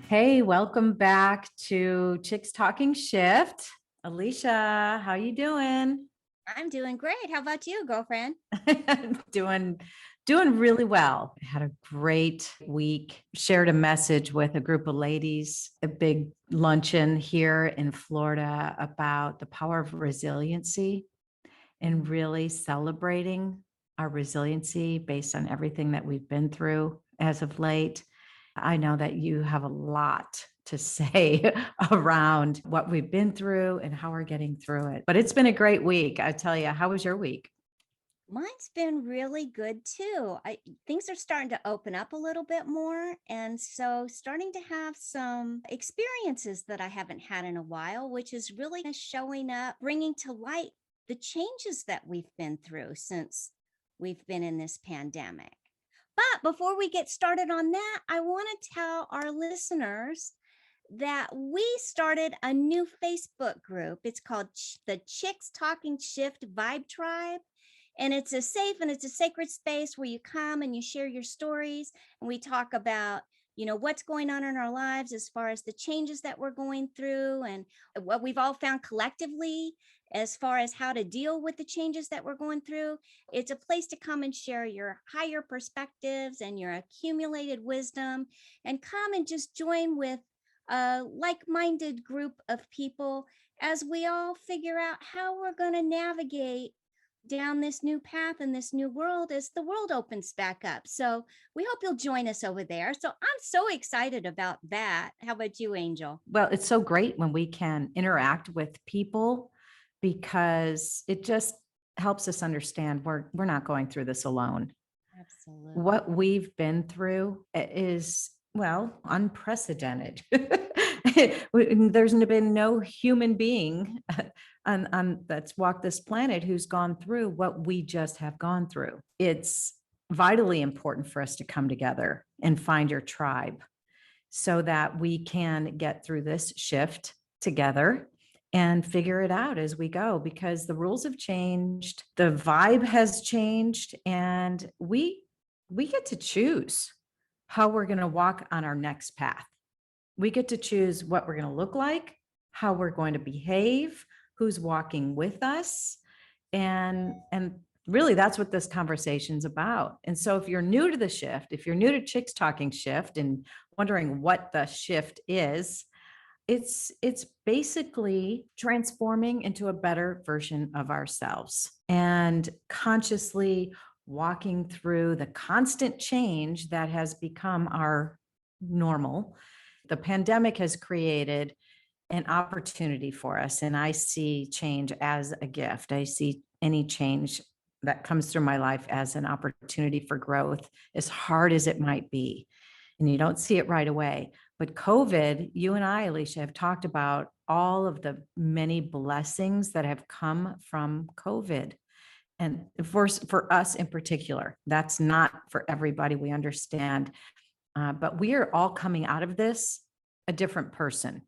Hey, welcome back to Chicks Talking Shift. Alicia, how you doing? I'm doing great. How about you, girlfriend? doing doing really well. I had a great week. Shared a message with a group of ladies, a big luncheon here in Florida about the power of resiliency and really celebrating our resiliency based on everything that we've been through as of late. I know that you have a lot to say around what we've been through and how we're getting through it. But it's been a great week. I tell you, how was your week? Mine's been really good too. Things are starting to open up a little bit more, and so starting to have some experiences that I haven't had in a while, which is really showing up, bringing to light the changes that we've been through since we've been in this pandemic. But before we get started on that, I want to tell our listeners that we started a new Facebook group. It's called the Chicks Talking Shift Vibe Tribe. And it's a safe and it's a sacred space where you come and you share your stories and we talk about, what's going on in our lives as far as the changes that we're going through and what we've all found collectively as far as how to deal with the changes that we're going through. It's a place to come and share your higher perspectives and your accumulated wisdom and come and just join with a like-minded group of people as we all figure out how we're going to navigate down this new path in this new world as the world opens back up. So we hope you'll join us over there. So I'm so excited about that. How about you, Angel? Well, it's so great when we can interact with people because it just helps us understand we're not going through this alone. What Absolutely. we've been through is, well, unprecedented. There's been no human being on that's walked this planet who's gone through what we just have gone through. It's vitally important for us to come together and find your tribe so that we can get through this shift together and figure it out as we go because the rules have changed, the vibe has changed, and we get to choose how we're going to walk on our next path. We get to choose what we're going to look like, how we're going to behave, who's walking with us, and really that's what this conversation's about. And so if you're new to the shift, if you're new to Chicks Talking Shift and wondering what the shift is, it's basically transforming into a better version of ourselves and consciously walking through the constant change that has become our normal. The pandemic has created an opportunity for us, and I see change as a gift. I see any change that comes through my life as an opportunity for growth, as hard as it might be. And you don't see it right away. But COVID, you and I, Alicia, have talked about all of the many blessings that have come from COVID. And for us in particular, that's not for everybody, we understand. But we are all coming out of this a different person,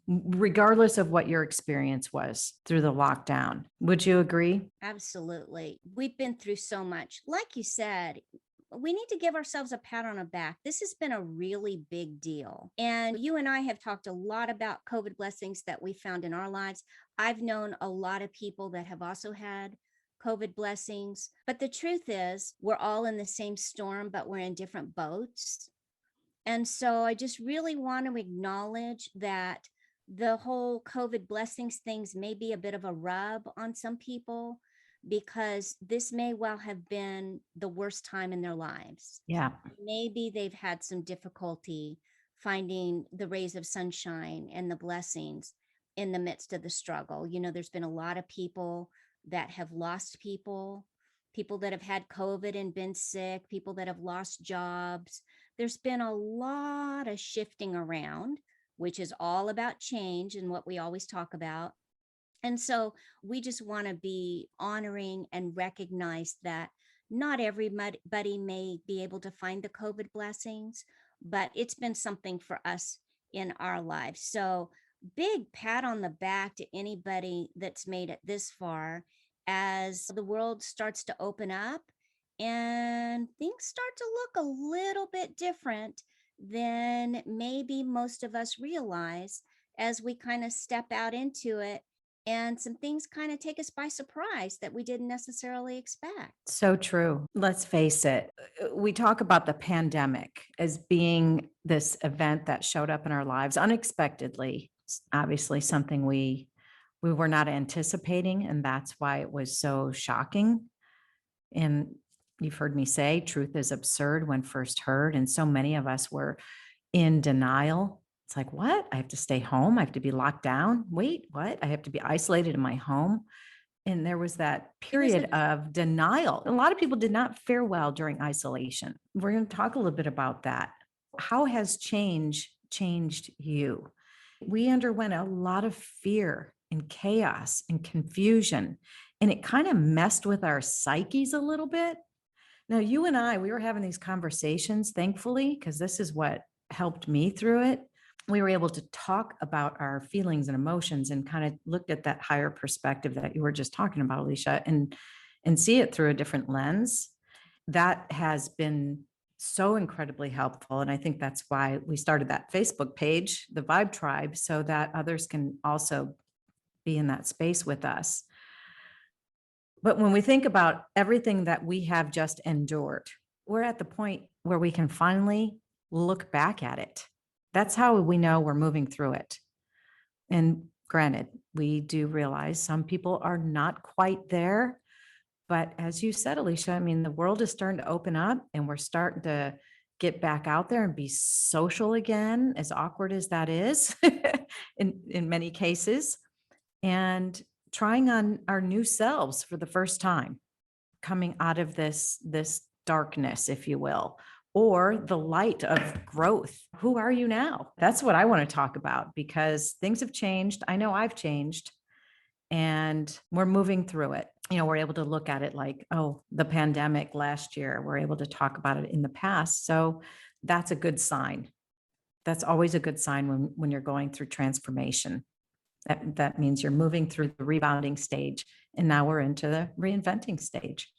regardless of what your experience was through the lockdown. Would you agree? Absolutely. We've been through so much. Like you said, we need to give ourselves a pat on the back. This has been a really big deal. And you and I have talked a lot about COVID blessings that we found in our lives. I've known a lot of people that have also had COVID blessings. But the truth is, we're all in the same storm, but we're in different boats. And so I just really want to acknowledge that the whole COVID blessings things may be a bit of a rub on some people because this may well have been the worst time in their lives. Yeah. Maybe they've had some difficulty finding the rays of sunshine and the blessings in the midst of the struggle. There's been a lot of people that have lost people, people that have had COVID and been sick, people that have lost jobs. There's been a lot of shifting around, which is all about change and what we always talk about. And so we just want to be honoring and recognize that not everybody may be able to find the COVID blessings, but it's been something for us in our lives. So big pat on the back to anybody that's made it this far as the world starts to open up and things start to look a little bit different than maybe most of us realize as we kind of step out into it and some things kind of take us by surprise that we didn't necessarily expect. So true. Let's face it. We talk about the pandemic as being this event that showed up in our lives unexpectedly. It's obviously something we were not anticipating, and that's why it was so shocking. And you've heard me say truth is absurd when first heard, and so many of us were in denial. It's like, what? I have to stay home. I have to be locked down. Wait, what? I have to be isolated in my home. And there was that It was period a of denial. A lot of people did not fare well during isolation. We're going to talk a little bit about that. How has change changed you? We underwent a lot of fear and chaos and confusion, and it kind of messed with our psyches a little bit. Now, you and I, we were having these conversations, thankfully, because this is what helped me through it. We were able to talk about our feelings and emotions and kind of looked at that higher perspective that you were just talking about, Alicia, and see it through a different lens. That has been so incredibly helpful. And I think that's why we started that Facebook page, the Vibe Tribe, so that others can also be in that space with us. But when we think about everything that we have just endured, we're at the point where we can finally look back at it. That's how we know we're moving through it. And granted, we do realize some people are not quite there. But as you said, Alicia, I mean, the world is starting to open up and we're starting to get back out there and be social again, as awkward as that is in many cases, and trying on our new selves for the first time, coming out of this darkness, if you will, or the light of growth. Who are you now? That's what I want to talk about because things have changed. I know I've changed and we're moving through it. You know, we're able to look at it like, oh, the pandemic last year, we're able to talk about it in the past. So that's a good sign. That's always a good sign when you're going through transformation. That means you're moving through the rebounding stage. And now we're into the reinventing stage.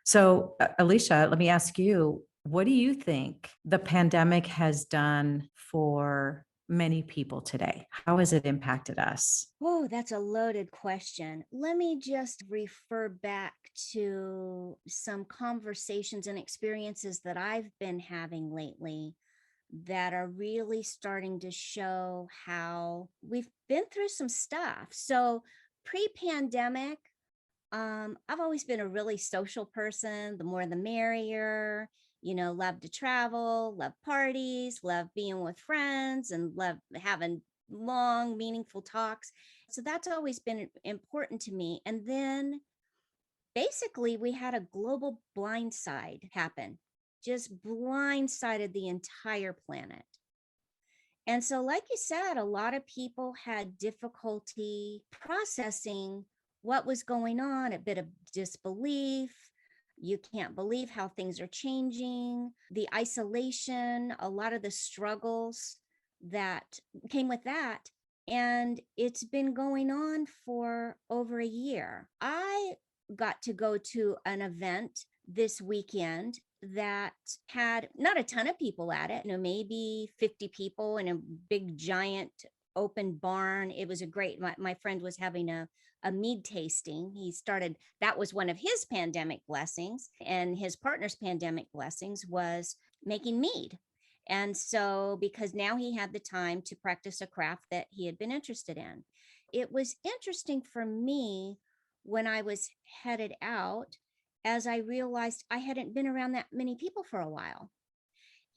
So, Alicia, let me ask you, what do you think the pandemic has done for many people today? How has it impacted us? Oh, that's a loaded question. Let me just refer back to some conversations and experiences that I've been having lately that are really starting to show how we've been through some stuff. So, pre pandemic, I've always been a really social person. The more the merrier. Love to travel, love parties, love being with friends, and love having long, meaningful talks. So that's always been important to me. And then basically, we had a global blindside happen, just blindsided the entire planet. And so, like you said, a lot of people had difficulty processing what was going on, a bit of disbelief. You can't believe how things are changing, the isolation, a lot of the struggles that came with that. And it's been going on for over a year. I got to go to an event this weekend that had not a ton of people at it, maybe 50 people in a big giant open barn. It was a great, my friend was having a mead tasting. He started, that was one of his pandemic blessings, and his partner's pandemic blessings was making mead. And so, because now he had the time to practice a craft that he had been interested in, it was interesting for me when I was headed out, as I realized I hadn't been around that many people for a while.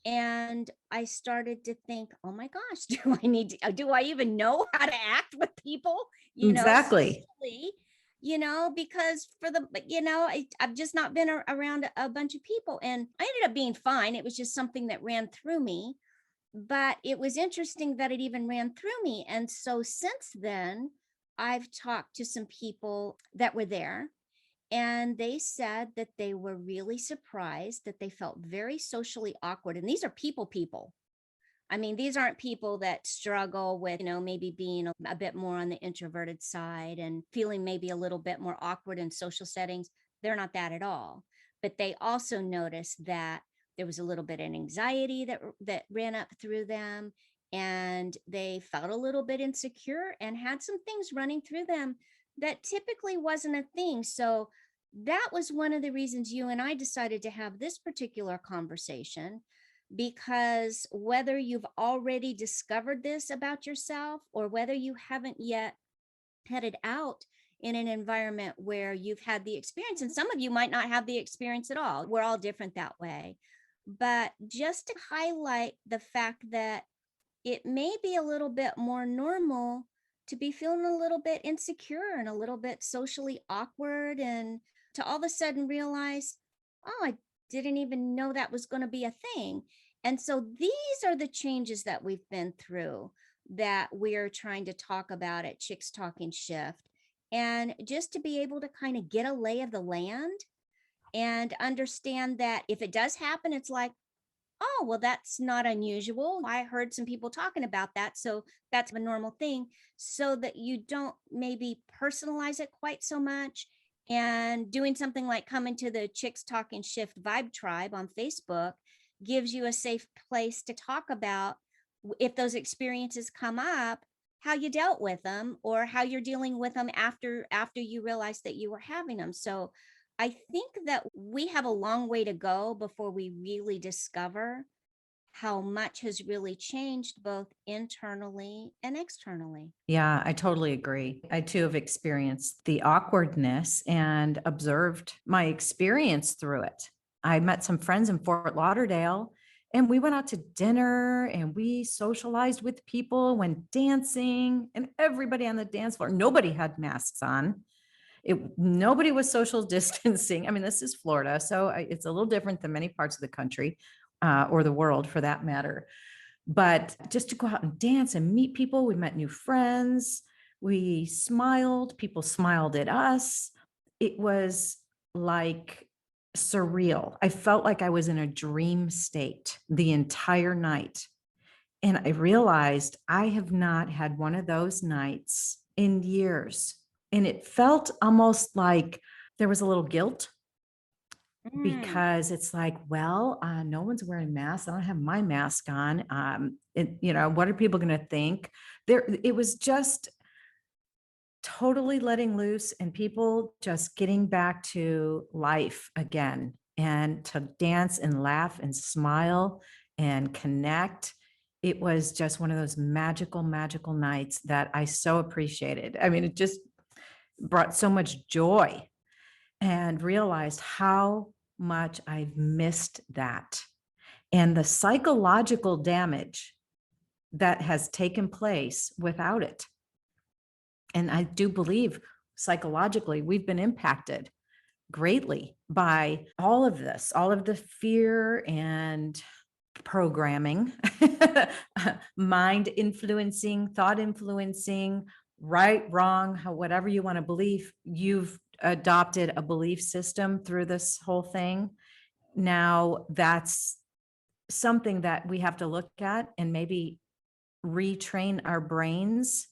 And I started to think, oh my gosh, do I even know how to act with people, Exactly. socially, because I've just not been around a bunch of people. And I ended up being fine. It was just something that ran through me. But it was interesting that it even ran through me. And so since then, I've talked to some people that were there, and they said that they were really surprised, that they felt very socially awkward. And these are people. I mean, these aren't people that struggle with, maybe being a bit more on the introverted side and feeling maybe a little bit more awkward in social settings. They're not that at all. But they also noticed that There was a little bit of anxiety that ran up through them, and they felt a little bit insecure and had some things running through them that typically wasn't a thing. So that was one of the reasons you and I decided to have this particular conversation, because whether you've already discovered this about yourself or whether you haven't yet headed out in an environment where you've had the experience, and some of you might not have the experience at all. We're all different that way. But just to highlight the fact that it may be a little bit more normal to be feeling a little bit insecure and a little bit socially awkward, and to all of a sudden realize, oh, I didn't even know that was going to be a thing. And so these are the changes that we've been through that we're trying to talk about at Chicks Talking Shift. And just to be able to kind of get a lay of the land and understand that if it does happen, it's like, oh, well, that's not unusual. I heard some people talking about that. So that's a normal thing. So that you don't maybe personalize it quite so much. And doing something like coming to the Chicks Talking Shift Vibe Tribe on Facebook gives you a safe place to talk about if those experiences come up, how you dealt with them or how you're dealing with them after you realized that you were having them. So I think that we have a long way to go before we really discover how much has really changed both internally and externally. Yeah, I totally agree. I too have experienced the awkwardness and observed my experience through it. I met some friends in Fort Lauderdale and we went out to dinner and we socialized with people, went dancing, and everybody on the dance floor, nobody had masks on. Nobody was social distancing. I mean, this is Florida, so it's a little different than many parts of the country or the world for that matter. But just to go out and dance and meet people, we met new friends. We smiled. People smiled at us. It was like surreal. I felt like I was in a dream state the entire night. And I realized I have not had one of those nights in years. And it felt almost like there was a little guilt Mm. because it's like, well, no one's wearing masks. I don't have my mask on. What are people going to think? It was just totally letting loose and people just getting back to life again and to dance and laugh and smile and connect. It was just one of those magical, magical nights that I so appreciated. I mean, it just brought so much joy and realized how much I've missed that and the psychological damage that has taken place without it. And I do believe psychologically we've been impacted greatly by all of this, all of the fear and programming, mind influencing, thought influencing, right, wrong, whatever you want to believe. You've adopted a belief system through this whole thing. Now that's something that we have to look at and maybe retrain our brains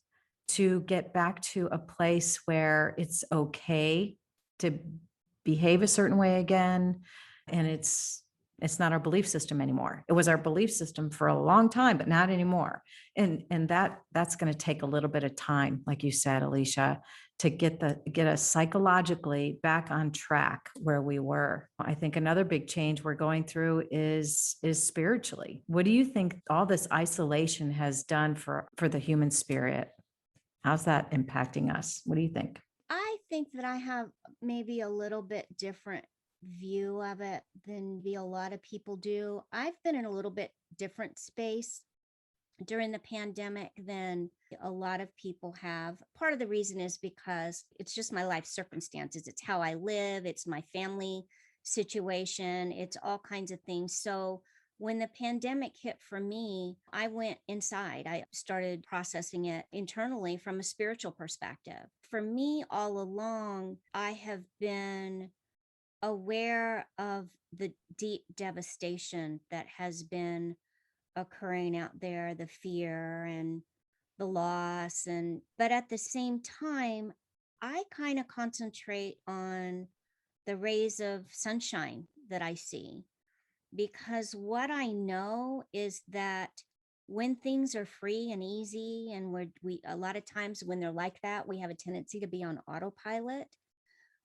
to get back to a place where it's okay to behave a certain way again. And it's not our belief system anymore. It was our belief system for a long time, but not anymore. And that's going to take a little bit of time, like you said, Alicia, to get us psychologically back on track where we were. I think another big change we're going through is spiritually. What do you think all this isolation has done for the human spirit? How's that impacting us? What do you think? I think that I have maybe a little bit different view of it than maybe a lot of people do. I've been in a little bit different space during the pandemic than a lot of people have. Part of the reason is because it's just my life circumstances. It's how I live, it's my family situation, it's all kinds of things. So when the pandemic hit for me, I went inside. I started processing it internally from a spiritual perspective. For me, all along, I have been aware of the deep devastation that has been occurring out there, the fear and the loss. And but at the same time, I kind of concentrate on the rays of sunshine that I see. because what I know is that when things are free and easy, and we a lot of times when they're like that, we have a tendency to be on autopilot,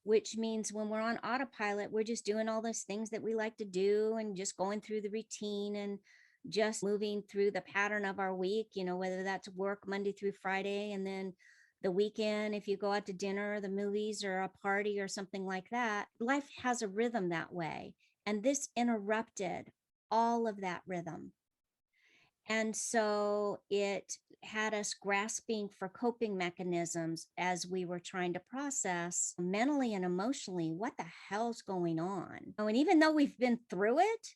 which means when we're on autopilot, we're just doing all those things that we like to do and just going through the routine and just moving through the pattern of our week, whether that's work Monday through Friday, and then the weekend, if you go out to dinner, the movies, or a party or something like that. Life has a rhythm that way. And this interrupted all of that rhythm. And so it had us grasping for coping mechanisms as we were trying to process mentally and emotionally what the hell's going on. Oh, and even though we've been through it,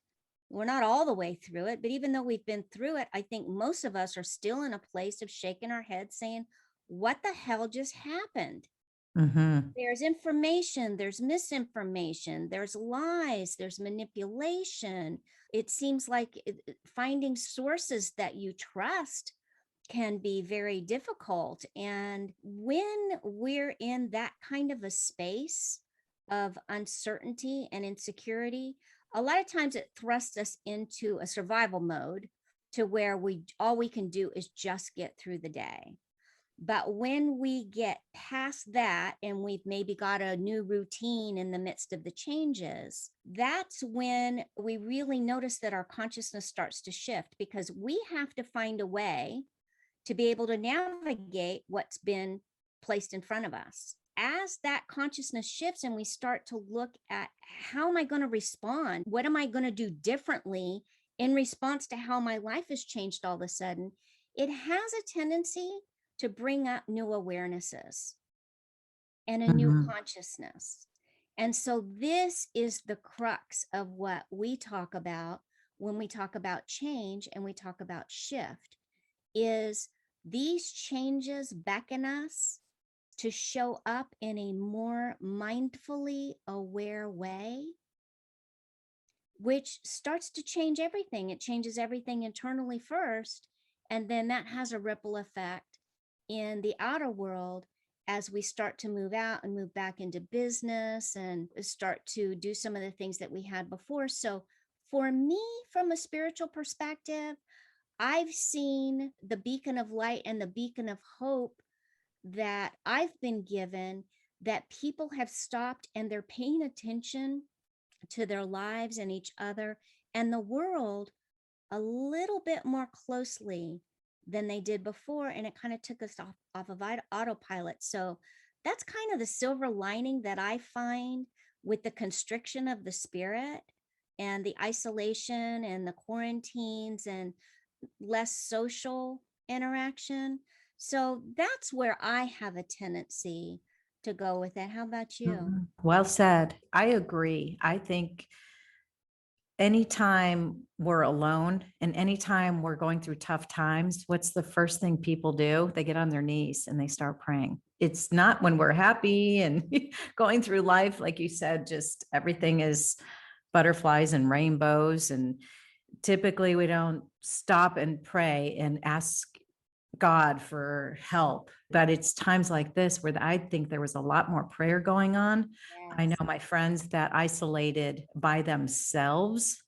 we're not all the way through it, but even though we've been through it, I think most of us are still in a place of shaking our heads saying, what the hell just happened? Mm-hmm. There's information, there's misinformation, there's lies, there's manipulation. It seems like finding sources that you trust can be very difficult. And when we're in that kind of a space of uncertainty and insecurity, a lot of times it thrusts us into a survival mode to where all we can do is just get through the day. But when we get past that and we've maybe got a new routine in the midst of the changes, that's when we really notice that our consciousness starts to shift, because we have to find a way to be able to navigate what's been placed in front of us. As that consciousness shifts and we start to look at, how am I going to respond? What am I going to do differently in response to how my life has changed all of a sudden? It has a tendency to bring up new awarenesses and a new Mm-hmm. consciousness. And so this is the crux of what we talk about when we talk about change and we talk about shift, is these changes beckon us to show up in a more mindfully aware way, which starts to change everything. It changes everything internally first, and then that has a ripple effect in the outer world as we start to move out and move back into business and start to do some of the things that we had before. So for me, from a spiritual perspective, I've seen the beacon of light and the beacon of hope that I've been given, that people have stopped and they're paying attention to their lives and each other and the world a little bit more closely than they did before. And it kind of took us off of autopilot. So that's kind of the silver lining that I find with the constriction of the spirit and the isolation and the quarantines and less social interaction. So that's where I have a tendency to go with it. How about you? Mhm. Well said. I agree. I think anytime we're alone and anytime we're going through tough times, what's the first thing people do? They get on their knees and they start praying. It's not when we're happy and going through life, like you said, just everything is butterflies and rainbows. And typically we don't stop and pray and ask God for help. But it's times like this where I think there was a lot more prayer going on. I know Yes. my friends that isolated by themselves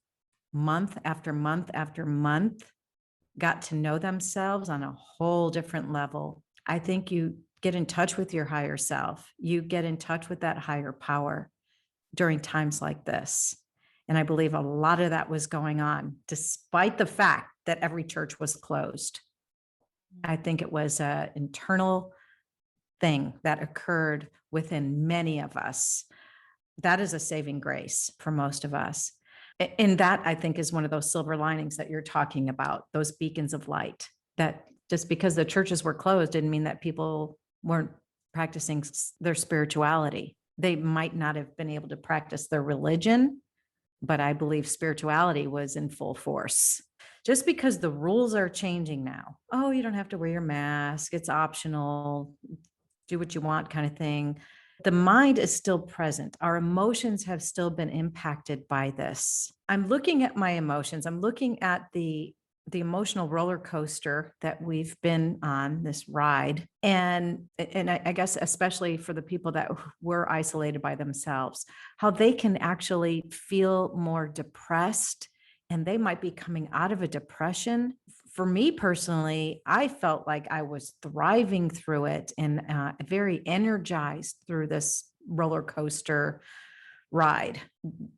month after month after month got to know themselves on a whole different level. I think you get in touch with your higher self. You get in touch with that higher power during times like this. And I believe a lot of that was going on, despite the fact that every church was closed. I think it was an internal thing that occurred within many of us. That is a saving grace for most of us. And that, I think, is one of those silver linings that you're talking about, those beacons of light, that just because the churches were closed didn't mean that people weren't practicing their spirituality. They might not have been able to practice their religion, but I believe spirituality was in full force. Just because the rules are changing now, oh, you don't have to wear your mask, it's optional, do what you want kind of thing. The mind is still present. Our emotions have still been impacted by this. I'm looking at my emotions. I'm looking at the emotional roller coaster that we've been on, this ride. And I guess especially for the people that were isolated by themselves, how they can actually feel more depressed and they might be coming out of a depression. For me personally, I felt like I was thriving through it and very energized through this roller coaster ride.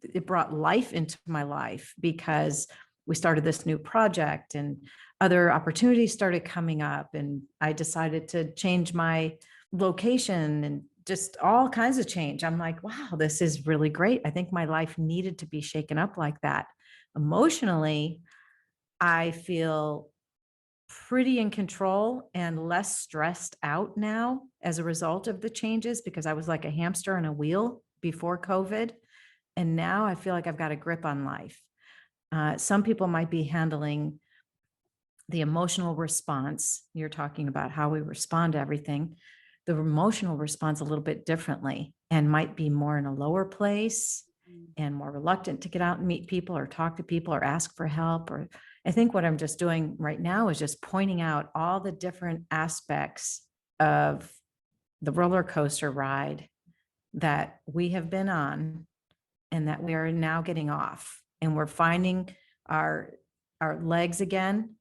It brought life into my life because we started this new project and other opportunities started coming up. And I decided to change my location and just all kinds of change. I'm like, wow, this is really great. I think my life needed to be shaken up like that. Emotionally, I feel pretty in control and less stressed out now as a result of the changes because I was like a hamster on a wheel before COVID. And now I feel like I've got a grip on life. Some people might be handling the emotional response. You're talking about how we respond to everything. The emotional response a little bit differently and might be more in a lower place Mm. and more reluctant to get out and meet people or talk to people or ask for help. Or I think what I'm just doing right now is just pointing out all the different aspects of the roller coaster ride that we have been on and that we are now getting off and we're finding our our legs again,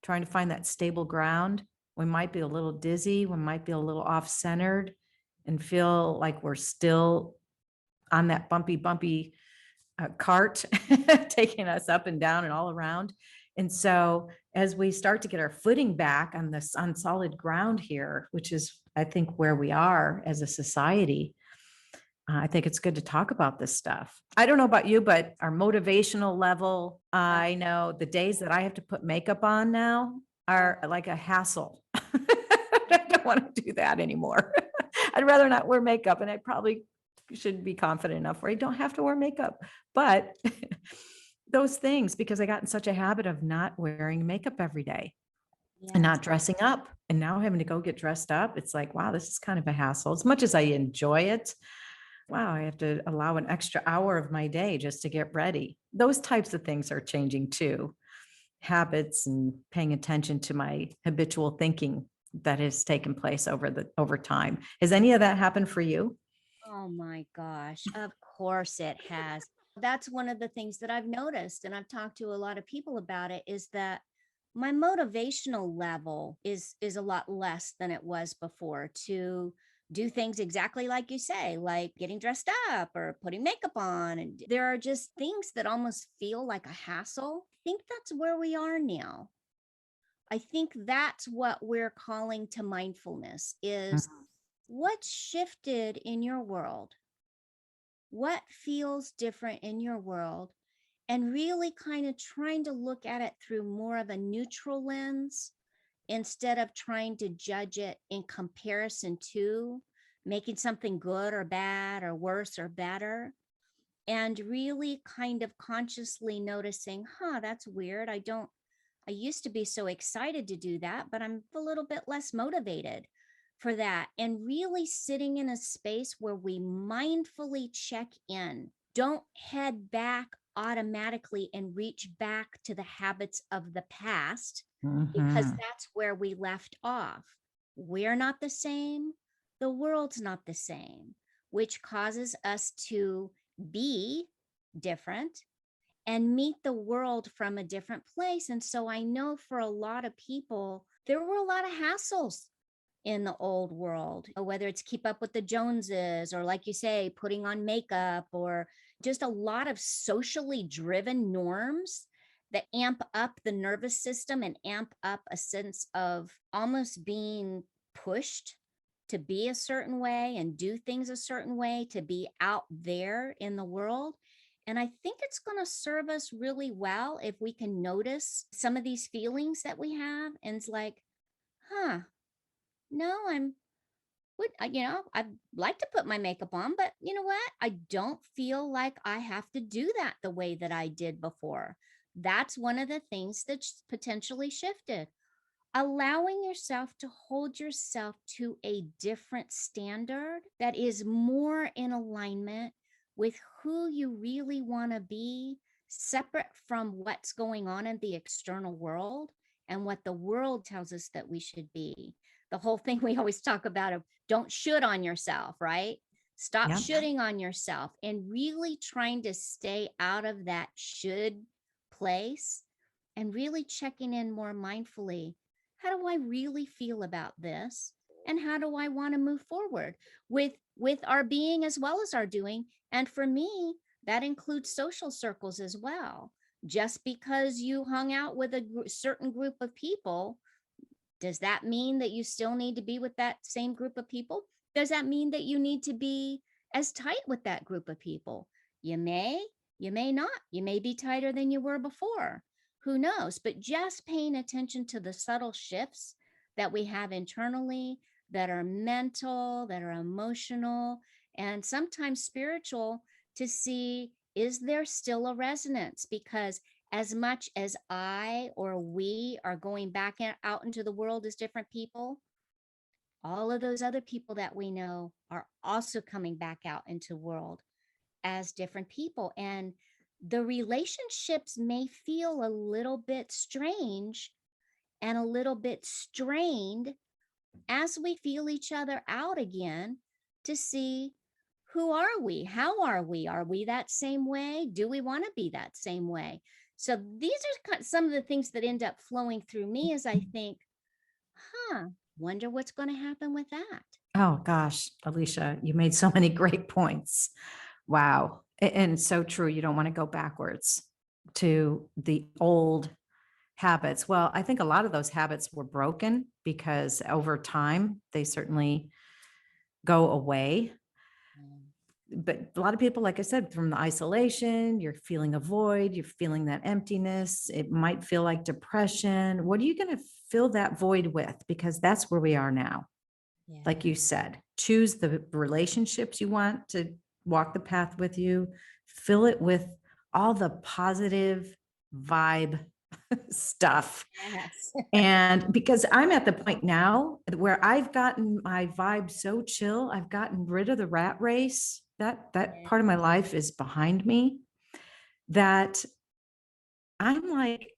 trying to find that stable ground. We might be a little dizzy, we might be a little off centered and feel like we're still on that bumpy cart taking us up and down and all around. And so as we start to get our footing back on this on solid ground here, which is I think where we are as a society, I think it's good to talk about this stuff. I don't know about you, but our motivational level, I know the days that I have to put makeup on now are like a hassle. I don't want to do that anymore. I'd rather not wear makeup, and I probably should be confident enough where I don't have to wear makeup. But those things, because I got in such a habit of not wearing makeup every day and Yes. not dressing up, and now having to go get dressed up, it's like, wow, this is kind of a hassle. As much as I enjoy it, wow, I have to allow an extra hour of my day just to get ready. Those types of things are changing too. Habits and paying attention to my habitual thinking that has taken place over time. Has any of that happened for you? Oh my gosh. Of course it has. That's one of the things that I've noticed, and I've talked to a lot of people about it, is that my motivational level is a lot less than it was before to do things exactly like you say, like getting dressed up or putting makeup on. And there are just things that almost feel like a hassle. I think that's where we are now. I think that's what we're calling to mindfulness is Mhm. what shifted in your world? What feels different in your world? And really kind of trying to look at it through more of a neutral lens instead of trying to judge it in comparison to making something good or bad or worse or better. And really kind of consciously noticing, that's weird. I used to be so excited to do that, but I'm a little bit less motivated for that. And really sitting in a space where we mindfully check in, don't head back automatically and reach back to the habits of the past, because Mhm. that's where we left off. We're not the same. The world's not the same, which causes us to be different and meet the world from a different place. And so I know for a lot of people, there were a lot of hassles in the old world, whether it's keep up with the Joneses or, like you say, putting on makeup, or just a lot of socially driven norms that amp up the nervous system and amp up a sense of almost being pushed to be a certain way and do things a certain way to be out there in the world. And I think it's going to serve us really well if we can notice some of these feelings that we have. And it's like, huh, no, I'd like to put my makeup on, but you know what? I don't feel like I have to do that the way that I did before. That's one of the things that's potentially shifted. Allowing yourself to hold yourself to a different standard that is more in alignment with who you really want to be, separate from what's going on in the external world and what the world tells us that we should be. The whole thing we always talk about of don't should on yourself, right? Stop Yep. shooting on yourself and really trying to stay out of that should place and really checking in more mindfully. How do I really feel about this? And how do I want to move forward with our being as well as our doing? And for me, that includes social circles as well. Just because you hung out with a certain group of people, does that mean that you still need to be with that same group of people? Does that mean that you need to be as tight with that group of people? You may, you may not. You may be tighter than you were before. Who knows? But just paying attention to the subtle shifts that we have internally, that are mental, that are emotional, and sometimes spiritual, to see, is there still a resonance? Because as much as I or we are going back out into the world as different people, all of those other people that we know are also coming back out into the world as different people. And the relationships may feel a little bit strange and a little bit strained as we feel each other out again, to see, who are we? How are we? Are we that same way? Do we want to be that same way? So these are some of the things that end up flowing through me as I think, wonder what's going to happen with that. Oh gosh, Alicia, you made so many great points. Wow. And so true. You don't want to go backwards to the old habits. Well, I think a lot of those habits were broken because over time they certainly go away. But a lot of people, like I said, from the isolation, you're feeling a void, you're feeling that emptiness. It might feel like depression. What are you going to fill that void with? Because that's where we are now. Yeah. Like you said, choose the relationships you want to walk the path with you, fill it with all the positive vibe stuff. Yes. And because I'm at the point now where I've gotten my vibe so chill, I've gotten rid of the rat race. That part of my life is behind me, that I'm like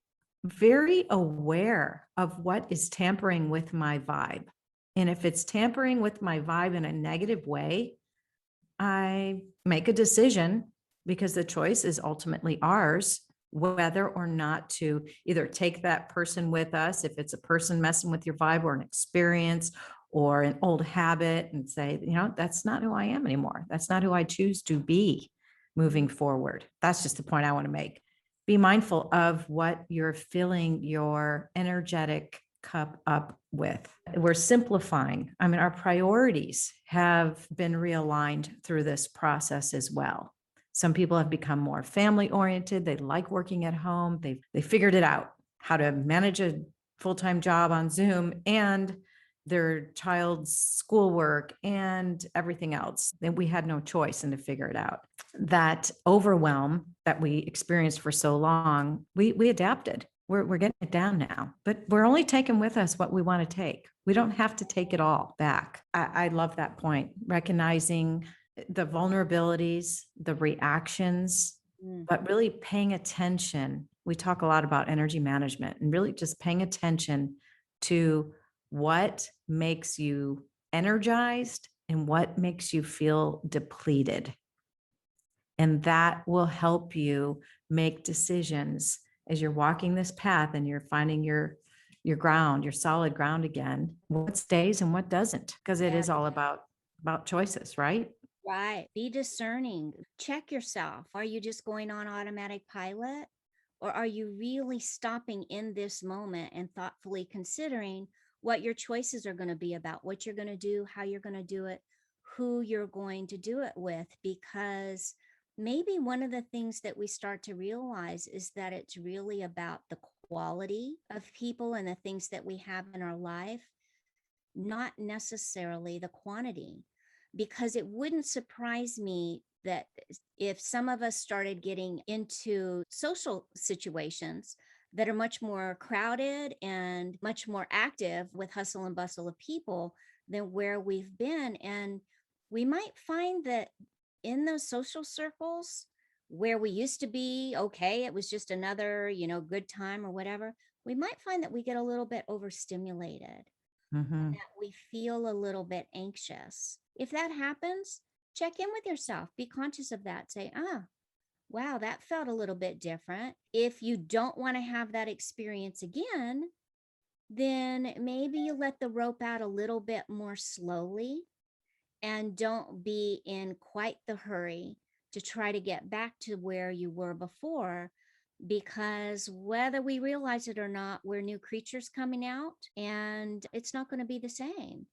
very aware of what is tampering with my vibe. And if it's tampering with my vibe in a negative way, I make a decision, because the choice is ultimately ours, whether or not to either take that person with us, if it's a person messing with your vibe, or an experience or an old habit, and say, that's not who I am anymore. That's not who I choose to be moving forward. That's just the point I want to make. Be mindful of what you're filling your energetic cup up with. We're simplifying. I mean, our priorities have been realigned through this process as well. Some people have become more family oriented. They like working at home. They figured it out, how to manage a full-time job on Zoom and their child's schoolwork and everything else. Then we had no choice and to figure it out. That overwhelm that we experienced for so long, we adapted. We're getting it down now, but we're only taking with us what we want to take. We don't have to take it all back. I love that point. Recognizing the vulnerabilities, the reactions, but really paying attention. We talk a lot about energy management, and really just paying attention to what makes you energized and what makes you feel depleted. And that will help you make decisions as you're walking this path and you're finding your ground, your solid ground again, what stays and what doesn't, because it is all about choices, right? Right. Be discerning. Check yourself. Are you just going on automatic pilot? Or are you really stopping in this moment and thoughtfully considering what your choices are going to be about, what you're going to do, how you're going to do it, who you're going to do it with? Because maybe one of the things that we start to realize is that it's really about the quality of people and the things that we have in our life, not necessarily the quantity. Because it wouldn't surprise me that if some of us started getting into social situations that are much more crowded and much more active with hustle and bustle of people than where we've been. And we might find that in those social circles where we used to be, okay, it was just another, good time or whatever, we might find that we get a little bit overstimulated. Mm-hmm. That we feel a little bit anxious. If that happens, check in with yourself. Be conscious of that. Say, wow, that felt a little bit different. If you don't want to have that experience again, then maybe you let the rope out a little bit more slowly and don't be in quite the hurry to try to get back to where you were before, because whether we realize it or not, we're new creatures coming out and it's not going to be the same.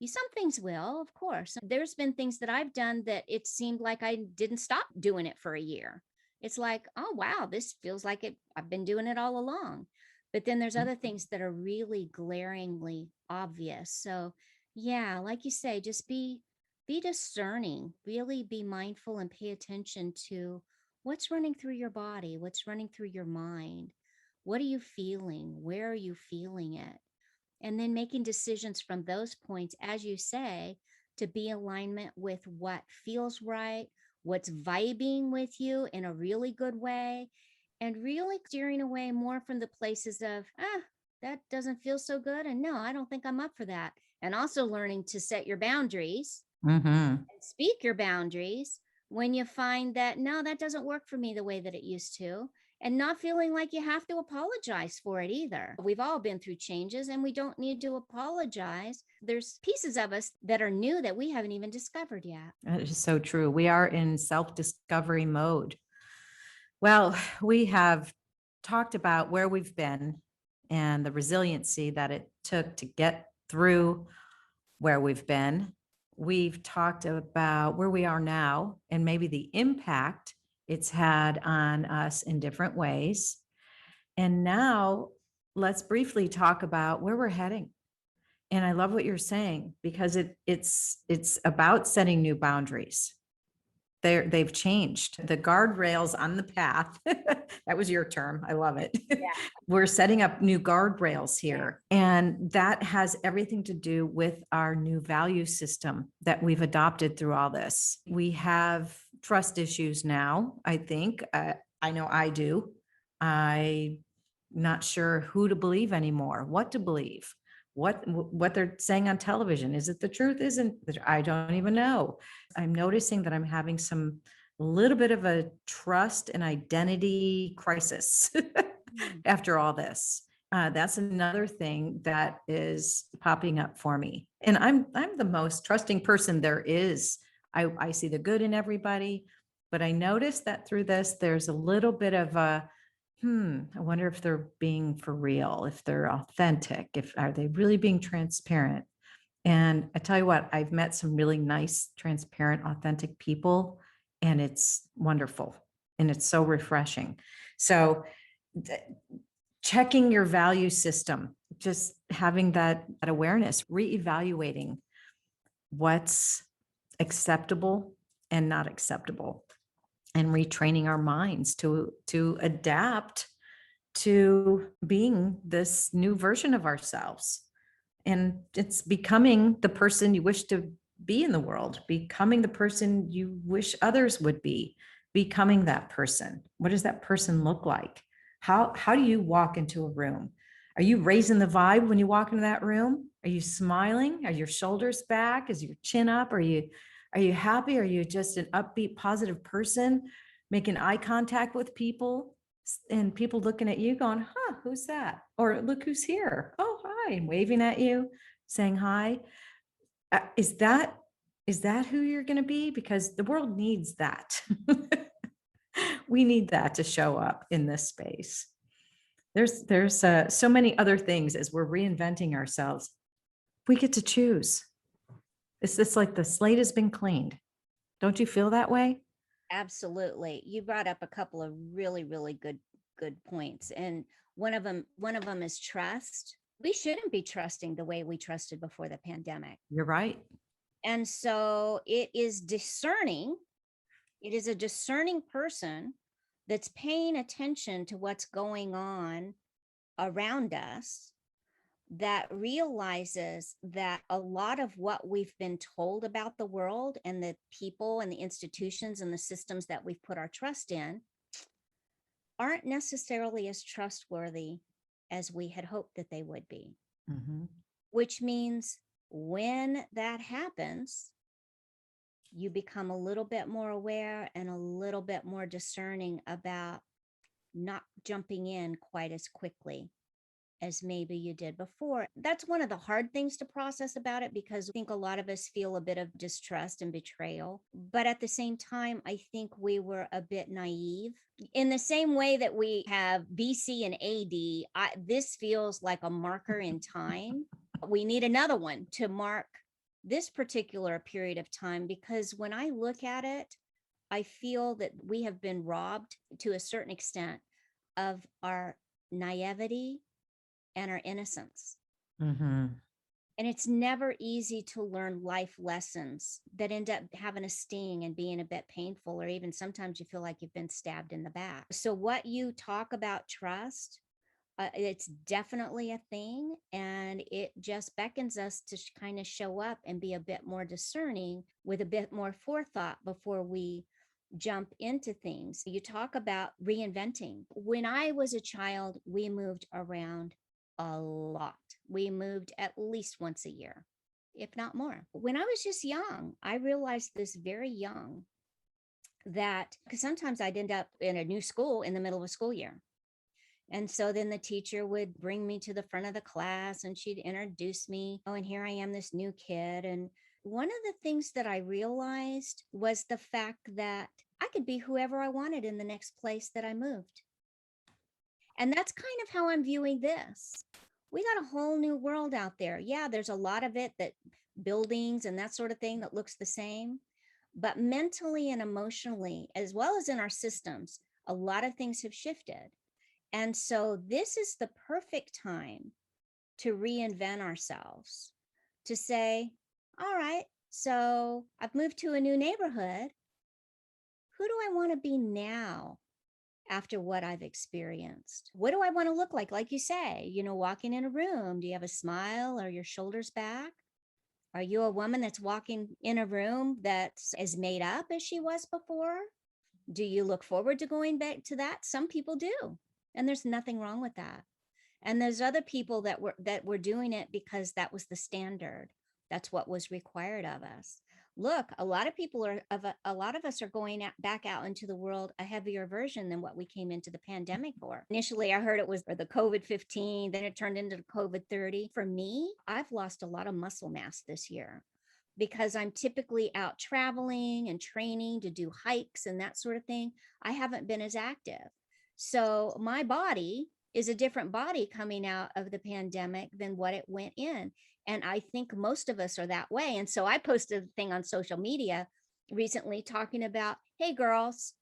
Some things will, of course. There's been things that I've done that it seemed like I didn't stop doing it for a year. It's like, oh, wow, this feels like it. I've been doing it all along. But then there's other things that are really glaringly obvious. So, yeah, like you say, just be discerning, really be mindful and pay attention to what's running through your body, what's running through your mind. What are you feeling? Where are you feeling it? And then making decisions from those points, as you say, to be alignment with what feels right, what's vibing with you in a really good way, and really steering away more from the places of, that doesn't feel so good. And no, I don't think I'm up for that. And also learning to set your boundaries Mm-hmm. and speak your boundaries when you find that, no, that doesn't work for me the way that it used to, and not feeling like you have to apologize for it either. We've all been through changes and we don't need to apologize. There's pieces of us that are new that we haven't even discovered yet. That is so true. We are in self-discovery mode. Well, we have talked about where we've been and the resiliency that it took to get through where we've been. We've talked about where we are now and maybe the impact it's had on us in different ways. And now let's briefly talk about where we're heading. And I love what you're saying because it's about setting new boundaries. They've changed the guardrails on the path. That was your term. I love it. We're setting up new guardrails here. And that has everything to do with our new value system that we've adopted through all this. We have trust issues now, I think. I know I do. I'm not sure who to believe anymore, what to believe, what they're saying on television. Is it the truth? Isn't I don't even know. I'm noticing that I'm having some little bit of a trust and identity crisis after all this. That's another thing that is popping up for me. And I'm the most trusting person there is. I see the good in everybody, but I noticed that through this, there's a little bit of a, I wonder if they're being for real, if they're authentic, if are they really being transparent? And I tell you what, I've met some really nice, transparent, authentic people, and it's wonderful and it's so refreshing. So, checking your value system, just having that awareness, reevaluating what's acceptable and not acceptable, and retraining our minds to adapt to being this new version of ourselves. And it's becoming the person you wish to be in the world, becoming the person you wish others would be, becoming that person. What does that person look like? How do you walk into a room? Are you raising the vibe when you walk into that room? Are you smiling? Are your shoulders back? Is your chin up? Are you happy? Are you just an upbeat, positive person, making eye contact with people and people looking at you going, huh, who's that? Or look who's here. Oh, hi, and waving at you, saying hi. Is that who you're going to be? Because the world needs that. We need that to show up in this space. There's so many other things as we're reinventing ourselves. We get to choose. It's just like the slate has been cleaned. Don't you feel that way? Absolutely. You brought up a couple of really, really good points. And one of them is trust. We shouldn't be trusting the way we trusted before the pandemic. You're right. And so it is discerning. It is a discerning person that's paying attention to what's going on around us, that realizes that a lot of what we've been told about the world and the people and the institutions and the systems that we've put our trust in aren't necessarily as trustworthy as we had hoped that they would be. Mhm. Which means when that happens, you become a little bit more aware and a little bit more discerning about not jumping in quite as quickly as maybe you did before. That's one of the hard things to process about it, because I think a lot of us feel a bit of distrust and betrayal. But at the same time, I think we were a bit naive. In the same way that we have BC and AD, this feels like a marker in time. We need another one to mark this particular period of time, because when I look at it, I feel that we have been robbed to a certain extent of our naivety and our innocence. Mhm. And it's never easy to learn life lessons that end up having a sting and being a bit painful, or even sometimes you feel like you've been stabbed in the back. So, what you talk about trust, it's definitely a thing. And it just beckons us to kind of show up and be a bit more discerning with a bit more forethought before we jump into things. You talk about reinventing. When I was a child, we moved around a lot. We moved at least once a year, if not more. When I was just young, I realized this very young, that because sometimes I'd end up in a new school in the middle of a school year. And so then the teacher would bring me to the front of the class and she'd introduce me. Oh, and here I am, this new kid. And one of the things that I realized was the fact that I could be whoever I wanted in the next place that I moved. And that's kind of how I'm viewing this. We got a whole new world out there. Yeah, there's a lot of it, that buildings and that sort of thing, that looks the same. But mentally and emotionally, as well as in our systems, a lot of things have shifted. And so this is the perfect time to reinvent ourselves, to say, all right, so I've moved to a new neighborhood. Who do I want to be now after what I've experienced? What do I want to look like? Like you say, walking in a room, do you have a smile? Are your shoulders back? Are you a woman that's walking in a room that's as made up as she was before? Do you look forward to going back to that? Some people do. And there's nothing wrong with that. And there's other people that were doing it because that was the standard. That's what was required of us. Look, a lot of people a lot of us are going back out into the world a heavier version than what we came into the pandemic for. Initially, I heard it was the COVID-15, then it turned into the COVID-30. For me, I've lost a lot of muscle mass this year because I'm typically out traveling and training to do hikes and that sort of thing. I haven't been as active. So my body is a different body coming out of the pandemic than what it went in. And I think most of us are that way. And so I posted a thing on social media recently talking about, hey, girls,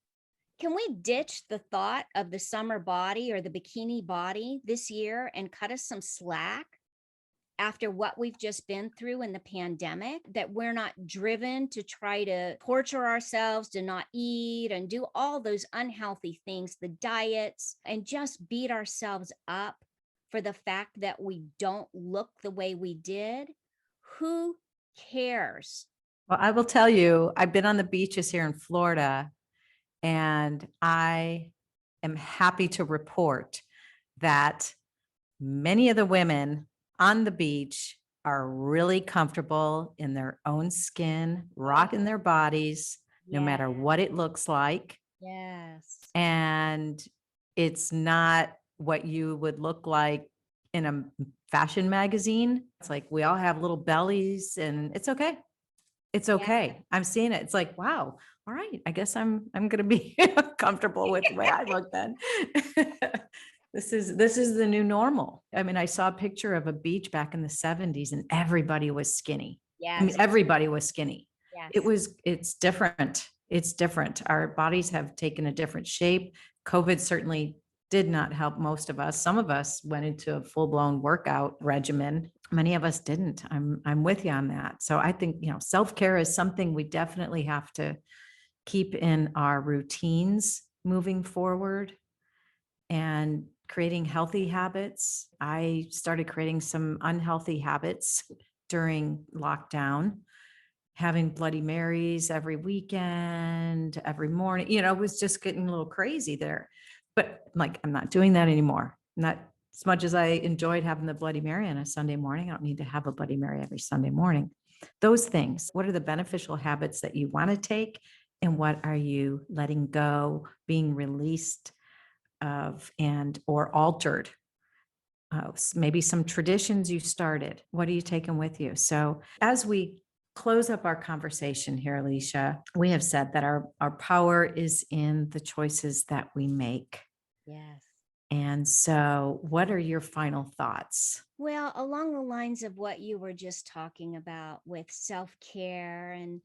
can we ditch the thought of the summer body or the bikini body this year and cut us some slack after what we've just been through in the pandemic, that we're not driven to try to torture ourselves to not eat and do all those unhealthy things, the diets, and just beat ourselves up for the fact that we don't look the way we did? Who cares? Well, I will tell you, I've been on the beaches here in Florida, and I am happy to report that many of the women on the beach are really comfortable in their own skin, rocking their bodies, no matter Yeah. what it looks like. Yes. And it's not what you would look like in a fashion magazine. It's like we all have little bellies and it's okay. It's Yeah. okay. I'm seeing it. It's like, wow. All right. I guess I'm going to be comfortable with the way I look then. This is the new normal. I mean, I saw a picture of a beach back in the 70s and everybody was skinny. I mean, Yes. everybody was skinny. Yes. It's different. It's different. Our bodies have taken a different shape. COVID certainly did not help most of us. Some of us went into a full-blown workout regimen. Many of us didn't. I'm with you on that. So I think, self-care is something we definitely have to keep in our routines moving forward and creating healthy habits. I started creating some unhealthy habits during lockdown, having Bloody Marys every weekend, every morning, it was just getting a little crazy there. But I'm not doing that anymore. Not as much as I enjoyed having the Bloody Mary on a Sunday morning. I don't need to have a Bloody Mary every Sunday morning. Those things. What are the beneficial habits that you want to take? And what are you letting go, being released of, and or altered? Maybe some traditions you started. What are you taking with you? So as we close up our conversation here, Alicia, we have said that our power is in the choices that we make. Yes. And so what are your final thoughts? Well, along the lines of what you were just talking about with self care and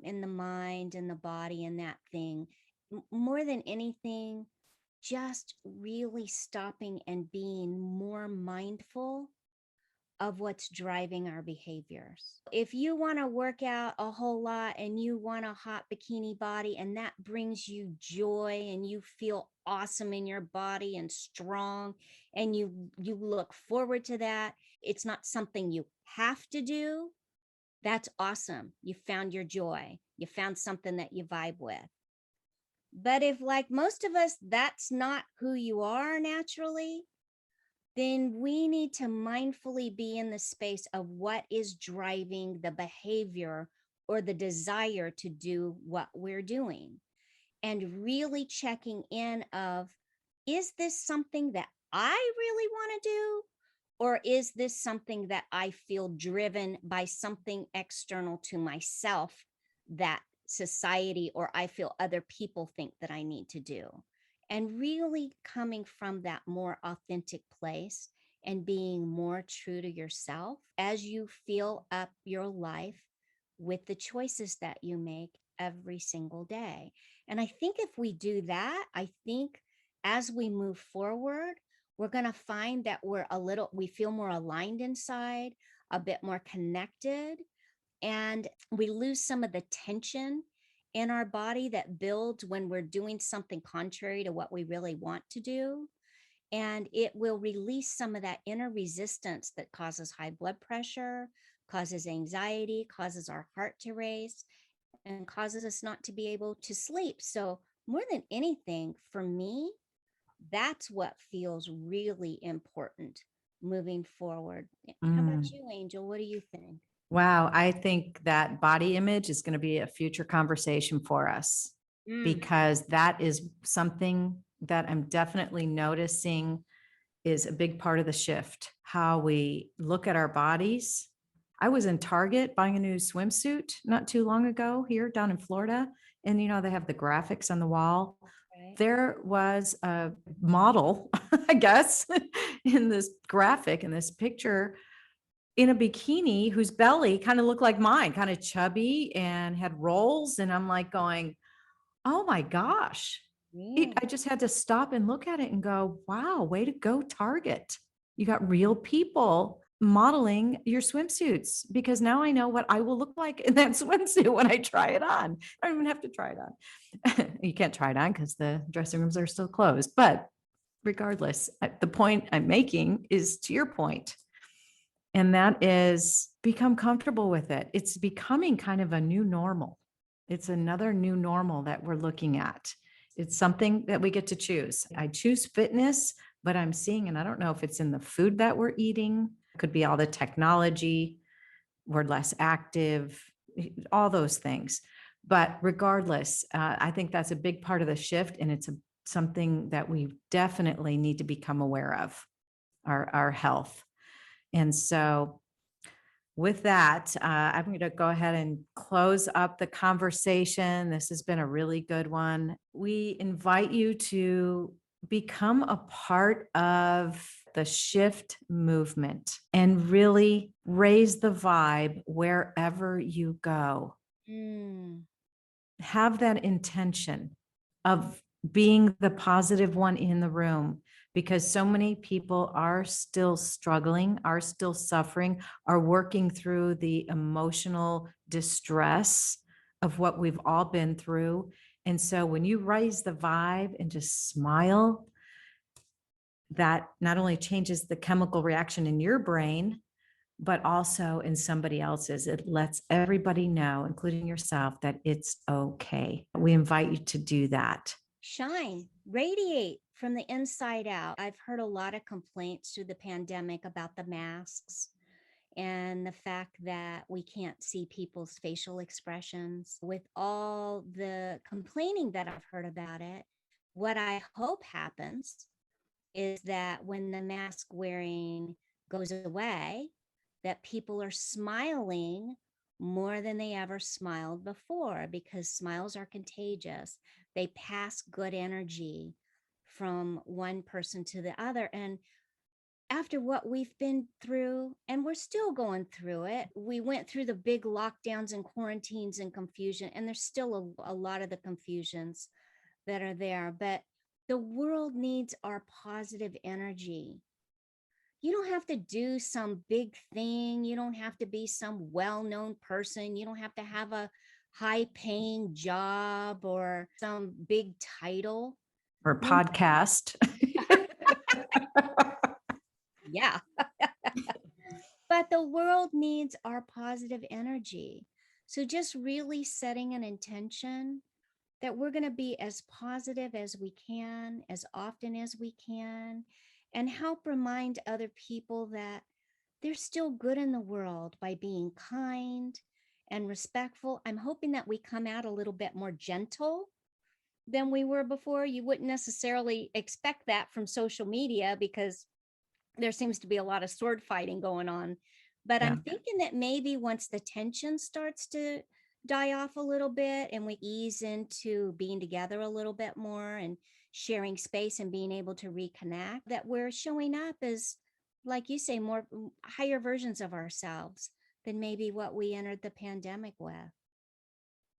in the mind and the body and that thing, more than anything, just really stopping and being more mindful of what's driving our behaviors. If you want to work out a whole lot and you want a hot bikini body and that brings you joy and you feel awesome in your body and strong and you look forward to that, it's not something you have to do. That's awesome. You found your joy. You found something that you vibe with. But if, like most of us, that's not who you are naturally, then we need to mindfully be in the space of what is driving the behavior or the desire to do what we're doing, and really checking in of, is this something that I really want to do, or is this something that I feel driven by something external to myself that society or I feel other people think that I need to do? And really coming from that more authentic place and being more true to yourself as you fill up your life with the choices that you make every single day. And I think if we do that, I think as we move forward, we're going to find that we feel more aligned inside, a bit more connected, and we lose some of the tension in our body that builds when we're doing something contrary to what we really want to do. And it will release some of that inner resistance that causes high blood pressure, causes anxiety, causes our heart to race, and causes us not to be able to sleep. So, more than anything, for me, that's what feels really important moving forward. How about Mm. you, Angel? What do you think? Wow, I think that body image is going to be a future conversation for us Mm, because that is something that I'm definitely noticing is a big part of the shift, how we look at our bodies. I was in Target buying a new swimsuit not too long ago here down in Florida. And, they have the graphics on the wall. right. There was a model, I guess, in this graphic, in this picture, in a bikini whose belly kind of looked like mine, kind of chubby and had rolls. And I'm like going, oh my gosh. Yeah. I just had to stop and look at it and go, wow, way to go, Target. You got real people modeling your swimsuits because now I know what I will look like in that swimsuit when I try it on. I don't even have to try it on. You can't try it on because the dressing rooms are still closed. But regardless, the point I'm making is to your point, and that is become comfortable with it. It's becoming kind of a new normal. It's another new normal that we're looking at. It's something that we get to choose. I choose fitness, but I'm seeing, and I don't know if it's in the food that we're eating, it could be all the technology, we're less active, all those things. But regardless, I think that's a big part of the shift. And it's something that we definitely need to become aware of, our health. And so with that, I'm going to go ahead and close up the conversation. This has been a really good one. We invite you to become a part of the shift movement and really raise the vibe wherever you go. Mm, Have that intention of being the positive one in the room, because so many people are still struggling, are still suffering, are working through the emotional distress of what we've all been through. And so when you raise the vibe and just smile, that not only changes the chemical reaction in your brain, but also in somebody else's. It lets everybody know, including yourself, that it's okay. We invite you to do that. shine, radiate from the inside out. I've heard a lot of complaints through the pandemic about the masks and the fact that we can't see people's facial expressions. With all the complaining that I've heard about it, what I hope happens is that when the mask wearing goes away, that people are smiling more than they ever smiled before, because smiles are contagious. They pass good energy from one person to the other. And after what we've been through, and we're still going through it, we went through the big lockdowns and quarantines and confusion, and there's still a lot of the confusions that are there. But the world needs our positive energy. You don't have to do some big thing. You don't have to be some well-known person. You don't have to have a high-paying job or some big title. Or You know, podcast. yeah. But the world needs our positive energy. So just really setting an intention that we're going to be as positive as we can, as often as we can, and help remind other people that there's still good in the world by being kind and respectful. I'm hoping that we come out a little bit more gentle than we were before. You wouldn't necessarily expect that from social media because there seems to be a lot of sword fighting going on. But Yeah. I'm thinking that maybe once the tension starts to die off a little bit and we ease into being together a little bit more and sharing space and being able to reconnect, that we're showing up as, like you say, more higher versions of ourselves than maybe what we entered the pandemic with.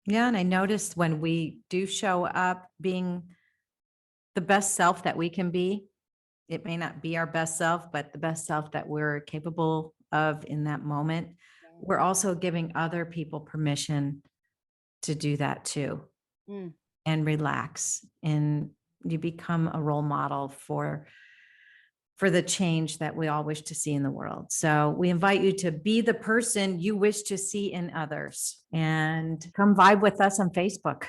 Yeah. And I noticed when we do show up being the best self that we can be, it may not be our best self, but the best self that we're capable of in that moment, we're also giving other people permission to do that too. Mm. And relax, and you become a role model for the change that we all wish to see in the world. So we invite you to be the person you wish to see in others, and come vibe with us on Facebook.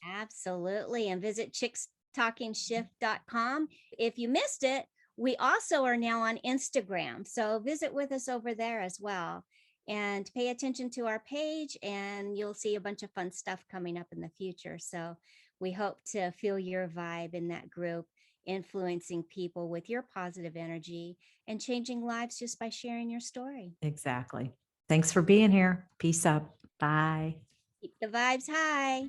Absolutely. And visit chickstalkingshift.com. If you missed it, we also are now on Instagram. So visit with us over there as well. And pay attention to our page, and you'll see a bunch of fun stuff coming up in the future. So we hope to feel your vibe in that group, influencing people with your positive energy and changing lives just by sharing your story. Exactly. Thanks for being here. Peace up. Bye. Keep the vibes high.